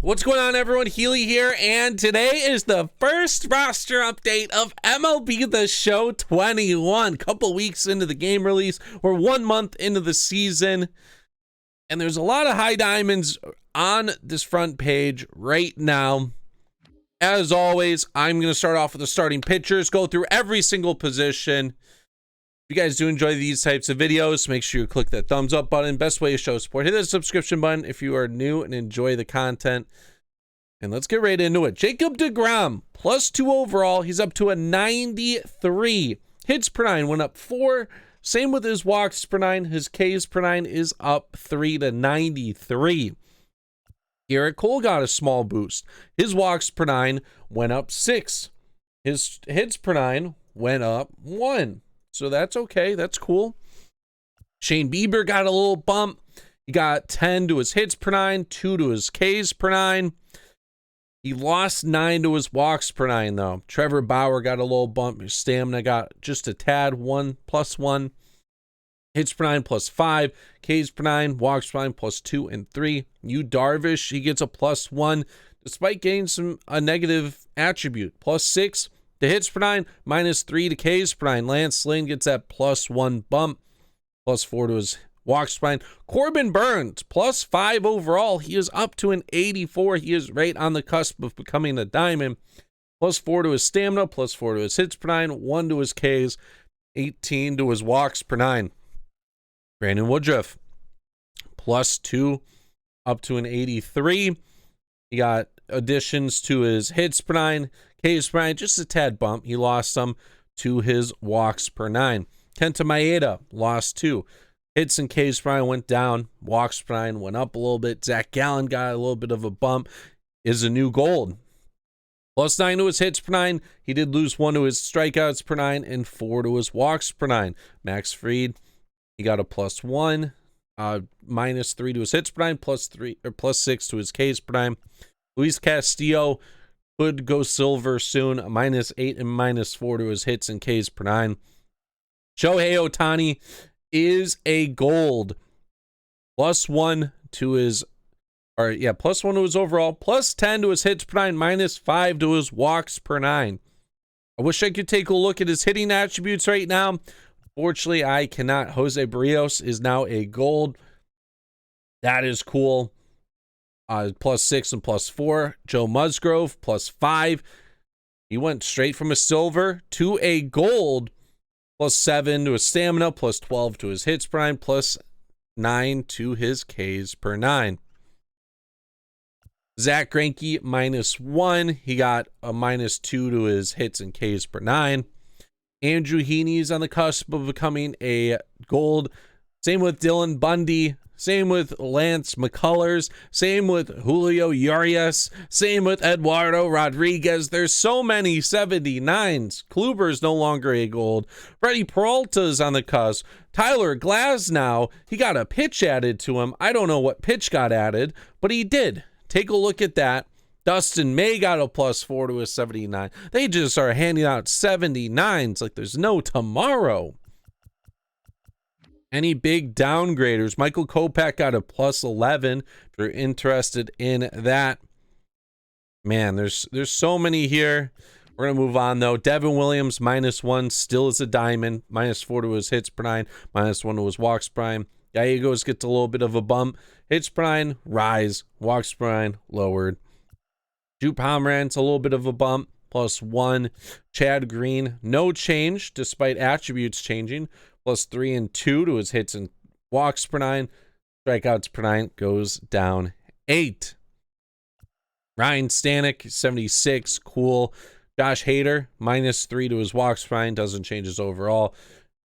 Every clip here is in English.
What's going on, everyone? Healy here, and today is the first roster update of MLB The Show 21. Couple weeks into the game release, we're 1 month into the season, and there's a lot of high diamonds on this front page right now. As always, I'm going to start off with the starting pitchers, go through every single position. If you guys do enjoy these types of videos, make sure you click that thumbs up button. Best way to show support, hit the subscription button if you are new and enjoy the content. And let's get right into it. Jacob Degrom, +2 overall. He's up to a 93. Hits per 9 went up 4. Same with his walks per 9. His Ks per 9 is up 3 to 93. Garrett Cole got a small boost. His walks per 9 went up 6. His hits per 9 went up 1. So that's okay. That's cool. Shane Bieber got a little bump. He got 10 to his hits per 9, 2 to his Ks per 9. He lost 9 to his walks per 9, though. Trevor Bauer got a little bump. His stamina got just a tad, +1. Hits per 9 +5. Ks per 9. Walks per 9 +2 and 3. Yu Darvish, he gets a +1, despite getting a negative attribute. +6. The hits per 9, -3 to Ks per 9. Lance Lynn gets that +1 bump. +4 to his walks per 9. Corbin Burns, +5 overall. He is up to an 84. He is right on the cusp of becoming a diamond. +4 to his stamina, +4 to his hits per 9, 1 to his Ks, 18 to his walks per 9. Brandon Woodruff, +2, up to an 83. He got additions to his hits per 9, Ks per 9, just a tad bump. He lost some to his walks per 9. Kenta Maeda lost 2. Hits and Ks per 9 went down. Walks per 9 went up a little bit. Zach Gallen got a little bit of a bump. Is a new gold. +9 to his hits per 9. He did lose 1 to his strikeouts per 9 and 4 to his walks per 9. Max Fried, he got a +1. -3 to his hits per 9, +3 or +6 to his Ks per 9. Luis Castillo could go silver soon, -8 and -4 to his hits and Ks per 9. Shohei Ohtani is a gold. +1 to his, +1 to his overall, +10 to his hits per 9, -5 to his walks per 9. I wish I could take a look at his hitting attributes right now. Fortunately, I cannot. Jose Barrios is now a gold. That is cool. +6 and +4. Joe Musgrove, +5. He went straight from a silver to a gold. +7 to his stamina, +12 to his hits per 9, +9 to his Ks per 9. Zach Greinke, -1. He got a -2 to his hits and Ks per 9. Andrew Heaney is on the cusp of becoming a gold. Same with Dylan Bundy. Same with Lance McCullers. Same with Julio Urias. Same with Eduardo Rodriguez. There's so many 79s. Kluber's no longer a gold. Freddie Peralta's on the cusp. Tyler Glasnow, he got a pitch added to him. I don't know what pitch got added, but he did. Take a look at that. Dustin May got a +4 to his 79. They just are handing out 79s like there's no tomorrow. Any big downgraders? Michael Kopech got a +11. If you're interested in that. Man, there's so many here. We're going to move on, though. Devin Williams, -1, still is a diamond. -4 to his hits per 9, -1 to his walks per 9. Gallegos gets a little bit of a bump. Hits per 9, rise. Walks per 9, lowered. Drew Pomeranz, a little bit of a bump, +1. Chad Green, no change, despite attributes changing. +3 and 2 to his hits and walks per 9. Strikeouts per 9 goes down 8. Ryan Stanek, 76, cool. Josh Hader, -3 to his walks per 9, doesn't change his overall.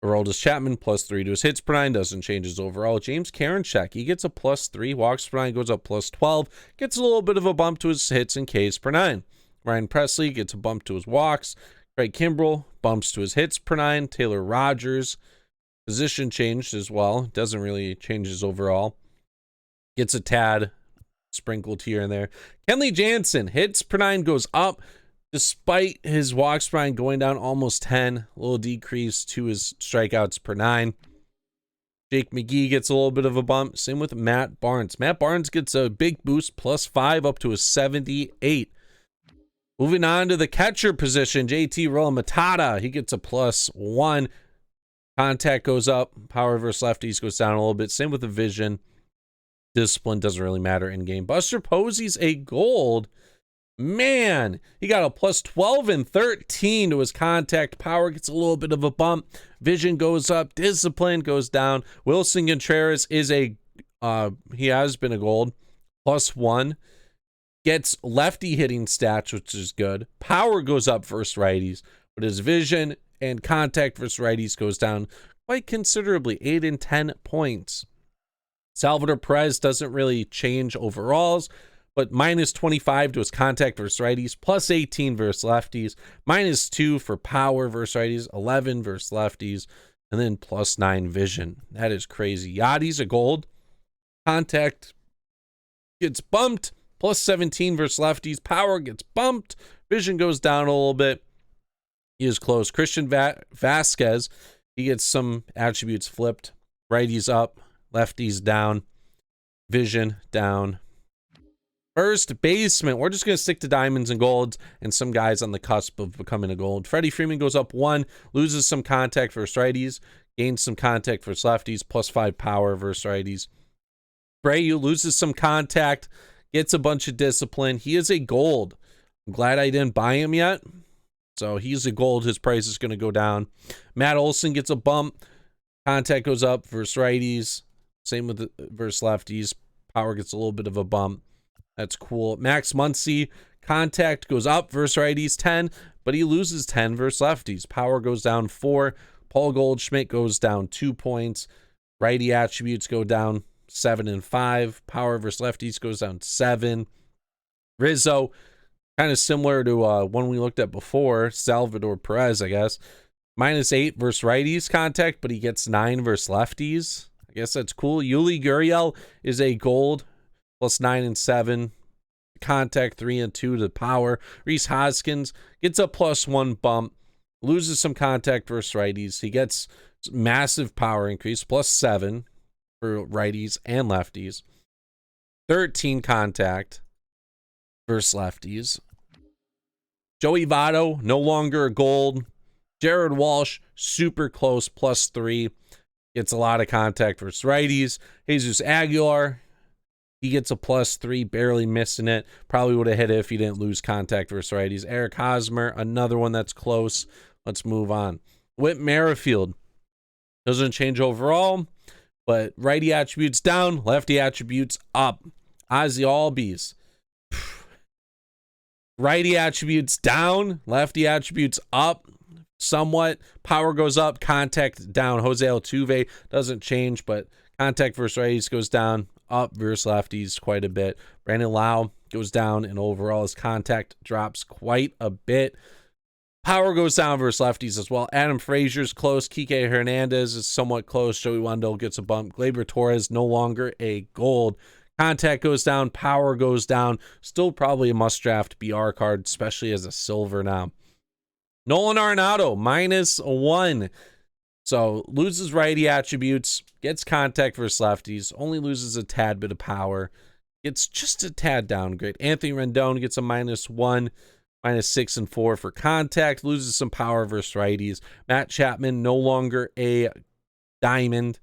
Aroldis Chapman, +3 to his hits per 9, doesn't change his overall. James Karinchak, he gets a +3, walks per 9 goes up +12, gets a little bit of a bump to his hits and Ks per 9. Ryan Presley gets a bump to his walks. Craig Kimbrell bumps to his hits per 9. Taylor Rogers, position changed as well, doesn't really change his overall. Gets a tad sprinkled here and there. Kenley Jansen, hits per 9 goes up. Despite his walks per 9 going down almost 10, a little decrease to his strikeouts per 9. Jake McGee gets a little bit of a bump. Same with Matt Barnes. Matt Barnes gets a big boost, +5 up to a 78. Moving on to the catcher position, JT Realmuto. He gets a +1. Contact goes up. Power versus lefties goes down a little bit. Same with the vision. Discipline doesn't really matter in game. Buster Posey's a gold. Man, he got a +12 and 13 to his contact. Power gets a little bit of a bump. Vision goes up. Discipline goes down. Wilson Contreras is he has been a gold. +1. Gets lefty hitting stats, which is good. Power goes up versus righties, but his vision and contact versus righties goes down quite considerably, 8 and 10 points. Salvador Perez doesn't really change overalls, but -25 to his contact versus righties, +18 versus lefties, -2 for power versus righties, 11 versus lefties, and then +9 vision. That is crazy. Yadi's a gold. Contact gets bumped, +17 versus lefties. Power gets bumped. Vision goes down a little bit. He is close. Christian Vasquez, he gets some attributes flipped. Righties up, lefties down, vision down. First baseman, we're just going to stick to diamonds and golds and some guys on the cusp of becoming a gold. Freddie Freeman goes up 1, loses some contact versus righties, gains some contact versus lefties, +5 power versus righties. Brayu loses some contact, gets a bunch of discipline. He is a gold. I'm glad I didn't buy him yet. So he's a gold. His price is going to go down. Matt Olson gets a bump. Contact goes up versus righties. Same with versus lefties. Power gets a little bit of a bump. That's cool. Max Muncy, contact goes up versus righties 10, but he loses 10 versus lefties. Power goes down 4. Paul Goldschmidt goes down 2 points. Righty attributes go down 7 and 5. Power versus lefties goes down 7. Rizzo, kind of similar to one we looked at before, Salvador Perez, I guess. -8 versus righties contact, but he gets 9 versus lefties. I guess that's cool. Yuli Gurriel is a gold, +9 and 7. Contact 3 and 2 to power. Rhys Hoskins gets a +1 bump, loses some contact versus righties. He gets massive power increase, +7 for righties and lefties. 13 contact versus lefties. Joey Votto, no longer a gold. Jared Walsh, super close, +3. Gets a lot of contact versus righties. Jesus Aguilar, he gets a +3, barely missing it. Probably would have hit it if he didn't lose contact versus righties. Eric Hosmer, another one that's close. Let's move on. Whit Merrifield, doesn't change overall, but righty attributes down, lefty attributes up. Ozzy Albies, righty attributes down, lefty attributes up somewhat. Power goes up, contact down. Jose Altuve doesn't change, but contact versus righties goes down, up versus lefties quite a bit. Brandon Lau goes down, and overall his contact drops quite a bit. Power goes down versus lefties as well. Adam Frazier's close. Kike Hernandez is somewhat close. Joey Wendell gets a bump. Gleyber Torres no longer a gold. Contact goes down. Power goes down. Still probably a must-draft BR card, especially as a silver now. Nolan Arenado, -1. So loses righty attributes, gets contact versus lefties, only loses a tad bit of power. It's just a tad downgrade. Anthony Rendon gets a -1, -6 and 4 for contact, loses some power versus righties. Matt Chapman, no longer a diamond.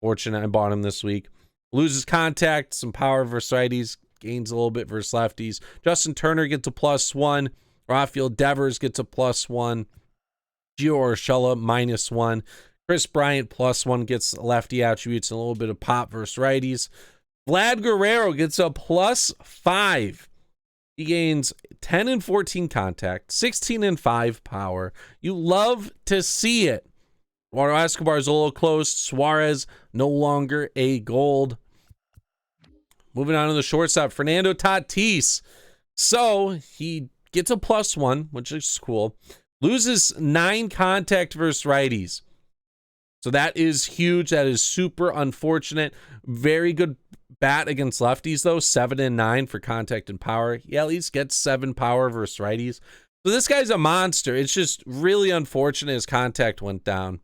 Fortunate I bought him this week. Loses contact, some power versus righties, gains a little bit versus lefties. Justin Turner gets a +1. Rafael Devers gets a +1. Gio Urshela -1. Chris Bryant +1 gets lefty attributes and a little bit of pop versus righties. Vlad Guerrero gets a +5. He gains 10 and 14 contact, 16 and 5 power. You love to see it. Eduardo Escobar is a little close. Suarez no longer a gold. Moving on to the shortstop, Fernando Tatis. So he gets a +1, which is cool. Loses 9 contact versus righties. So that is huge. That is super unfortunate. Very good bat against lefties, though. 7 and 9 for contact and power. He at least gets 7 power versus righties. So this guy's a monster. It's just really unfortunate his contact went down.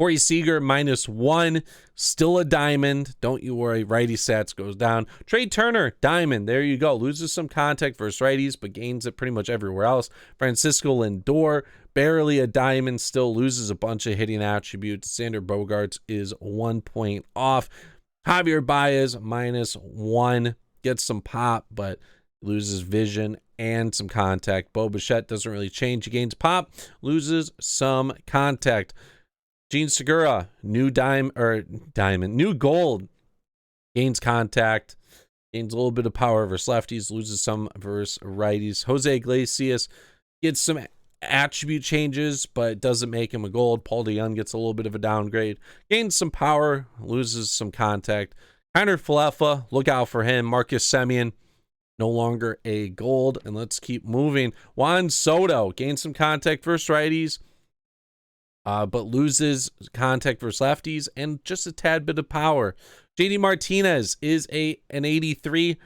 Corey Seager, -1, still a diamond. Don't you worry, righty stats goes down. Trey Turner, diamond. There you go. Loses some contact versus righties, but gains it pretty much everywhere else. Francisco Lindor, barely a diamond, still loses a bunch of hitting attributes. Xander Bogaerts is 1 point off. Javier Baez, -1, gets some pop, but loses vision and some contact. Bo Bichette doesn't really change. He gains pop, loses some contact. Gene Segura, new new gold, gains contact, gains a little bit of power versus lefties, loses some versus righties. Jose Iglesias gets some attribute changes, but doesn't make him a gold. Paul DeJong gets a little bit of a downgrade, gains some power, loses some contact. Kiner Falefa, look out for him. Marcus Semien, no longer a gold. And let's keep moving. Juan Soto gains some contact versus righties, but loses contact versus lefties and just a tad bit of power. JD Martinez is an 83.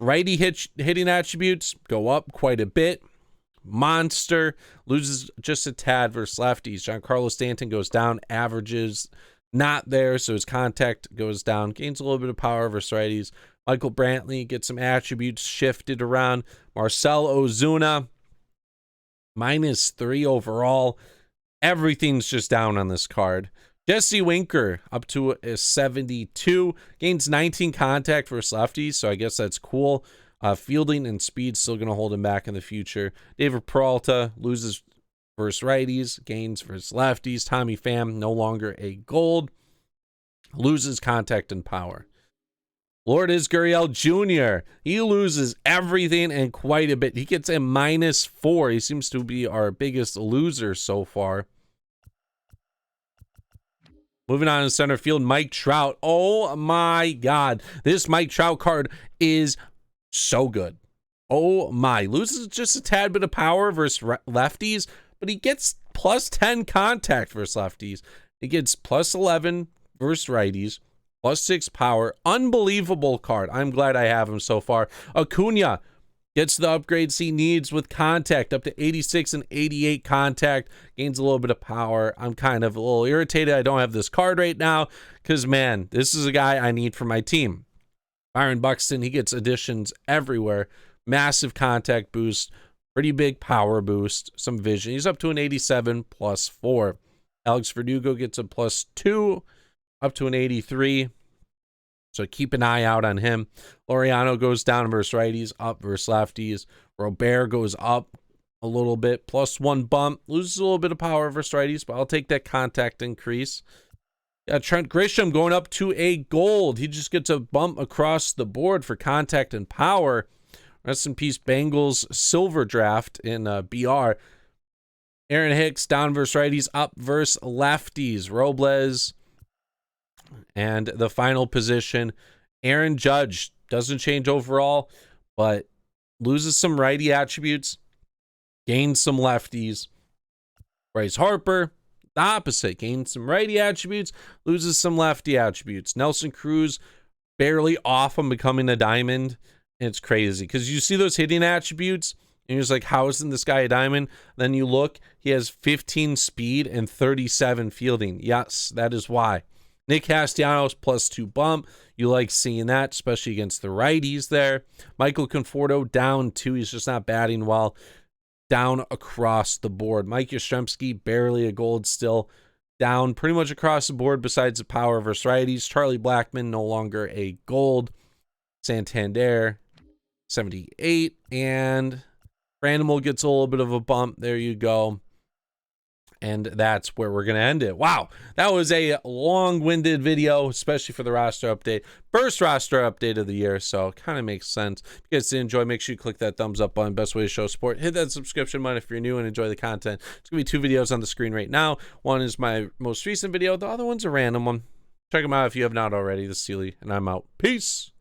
Righty hitting attributes go up quite a bit. Monster, loses just a tad versus lefties. Giancarlo Stanton goes down, averages not there, so his contact goes down, gains a little bit of power versus righties. Michael Brantley gets some attributes shifted around. Marcell Ozuna, -3 overall. Everything's just down on this card. Jesse Winker up to a 72, gains 19 contact versus lefties, so I guess that's cool. Fielding and speed still going to hold him back in the future. David Peralta loses versus righties, gains versus lefties. Tommy Pham, no longer a gold, loses contact and power. Lourdes Gurriel Jr., he loses everything and quite a bit. He gets a -4. He seems to be our biggest loser so far. Moving on to center field, Mike Trout. Oh my God. This Mike Trout card is so good. Oh my. Loses just a tad bit of power versus lefties, but he gets +10 contact versus lefties. He gets +11 versus righties, +6 power. Unbelievable card. I'm glad I have him so far. Acuna gets the upgrades he needs with contact, up to 86 and 88 contact, gains a little bit of power. I'm kind of a little irritated I don't have this card right now because, man, this is a guy I need for my team. Byron Buxton, he gets additions everywhere. Massive contact boost, pretty big power boost, some vision. He's up to an 87 +4. Alex Verdugo gets a +2, up to an 83. So keep an eye out on him. Laureano goes down versus righties, up versus lefties. Robert goes up a little bit, +1 bump. Loses a little bit of power versus righties, but I'll take that contact increase. Trent Grisham going up to a gold. He just gets a bump across the board for contact and power. Rest in peace, Bengals silver draft in BR. Aaron Hicks down versus righties, up versus lefties. Robles. And the final position, Aaron Judge, doesn't change overall, but loses some righty attributes, gains some lefties. Bryce Harper, the opposite, gains some righty attributes, loses some lefty attributes. Nelson Cruz, barely off on becoming a diamond. And it's crazy because you see those hitting attributes and you're just like, how isn't this guy a diamond? Then you look, he has 15 speed and 37 fielding. Yes, that is why. Nick Castellanos +2 bump. You like seeing that, especially against the righties there. Michael Conforto down 2. He's just not batting well. Down across the board. Mike Yastrzemski, barely a gold still. Down pretty much across the board besides the power versus righties. Charlie Blackmon, no longer a gold. Santander, 78. And Randall gets a little bit of a bump. There you go. And that's where we're going to end it. Wow, that was a long-winded video, especially for the roster update. First roster update of the year, so it kind of makes sense. If you guys did enjoy, make sure you click that thumbs up button. Best way to show support. Hit that subscription button if you're new and enjoy the content. It's going to be 2 videos on the screen right now. One is my most recent video. The other one's a random one. Check them out if you have not already. This is Sealy, and I'm out. Peace.